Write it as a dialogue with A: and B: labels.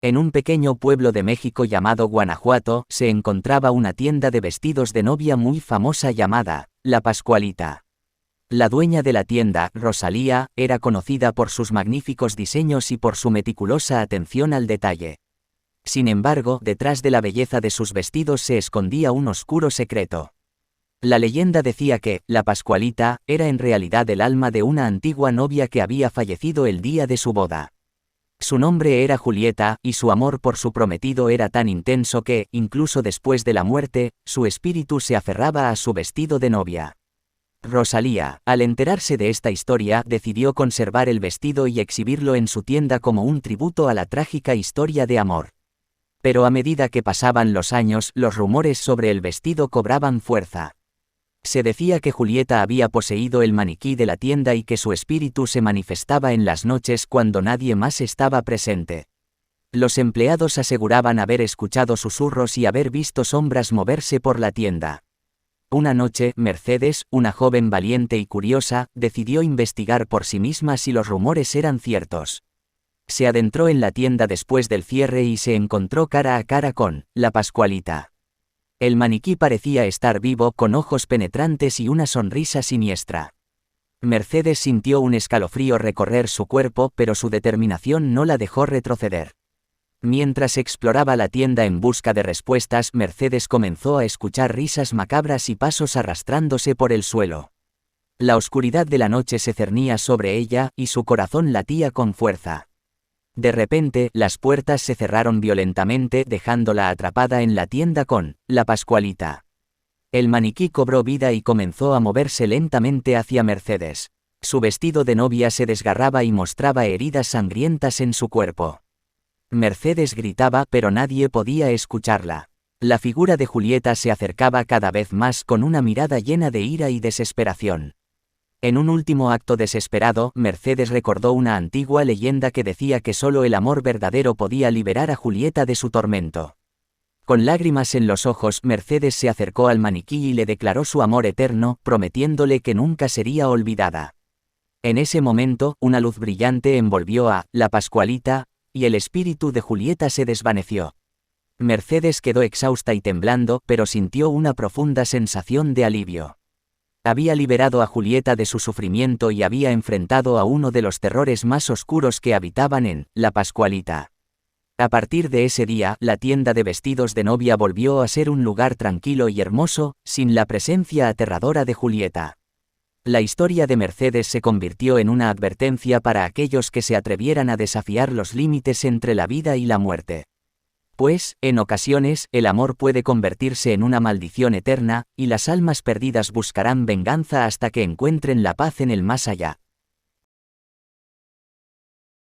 A: En un pequeño pueblo de México llamado Guanajuato, se encontraba una tienda de vestidos de novia muy famosa llamada La Pascualita. La dueña de la tienda, Rosalía, era conocida por sus magníficos diseños y por su meticulosa atención al detalle. Sin embargo, detrás de la belleza de sus vestidos se escondía un oscuro secreto. La leyenda decía que la Pascualita era en realidad el alma de una antigua novia que había fallecido el día de su boda. Su nombre era Julieta, y su amor por su prometido era tan intenso que, incluso después de la muerte, su espíritu se aferraba a su vestido de novia. Rosalía, al enterarse de esta historia, decidió conservar el vestido y exhibirlo en su tienda como un tributo a la trágica historia de amor. Pero a medida que pasaban los años, los rumores sobre el vestido cobraban fuerza. Se decía que Julieta había poseído el maniquí de la tienda y que su espíritu se manifestaba en las noches cuando nadie más estaba presente. Los empleados aseguraban haber escuchado susurros y haber visto sombras moverse por la tienda. Una noche, Mercedes, una joven valiente y curiosa, decidió investigar por sí misma si los rumores eran ciertos. Se adentró en la tienda después del cierre y se encontró cara a cara con la Pascualita. El maniquí parecía estar vivo, con ojos penetrantes y una sonrisa siniestra. Mercedes sintió un escalofrío recorrer su cuerpo, pero su determinación no la dejó retroceder. Mientras exploraba la tienda en busca de respuestas, Mercedes comenzó a escuchar risas macabras y pasos arrastrándose por el suelo. La oscuridad de la noche se cernía sobre ella, y su corazón latía con fuerza. De repente, las puertas se cerraron violentamente, dejándola atrapada en la tienda con la Pascualita. El maniquí cobró vida y comenzó a moverse lentamente hacia Mercedes. Su vestido de novia se desgarraba y mostraba heridas sangrientas en su cuerpo. Mercedes gritaba, pero nadie podía escucharla. La figura de Julieta se acercaba cada vez más con una mirada llena de ira y desesperación. En un último acto desesperado, Mercedes recordó una antigua leyenda que decía que solo el amor verdadero podía liberar a Julieta de su tormento. Con lágrimas en los ojos, Mercedes se acercó al maniquí y le declaró su amor eterno, prometiéndole que nunca sería olvidada. En ese momento, una luz brillante envolvió a la Pascualita, y el espíritu de Julieta se desvaneció. Mercedes quedó exhausta y temblando, pero sintió una profunda sensación de alivio. Había liberado a Julieta de su sufrimiento y había enfrentado a uno de los terrores más oscuros que habitaban en la Pascualita. A partir de ese día, la tienda de vestidos de novia volvió a ser un lugar tranquilo y hermoso, sin la presencia aterradora de Julieta. La historia de Mercedes se convirtió en una advertencia para aquellos que se atrevieran a desafiar los límites entre la vida y la muerte. Pues, en ocasiones, el amor puede convertirse en una maldición eterna, y las almas perdidas buscarán venganza hasta que encuentren la paz en el más allá.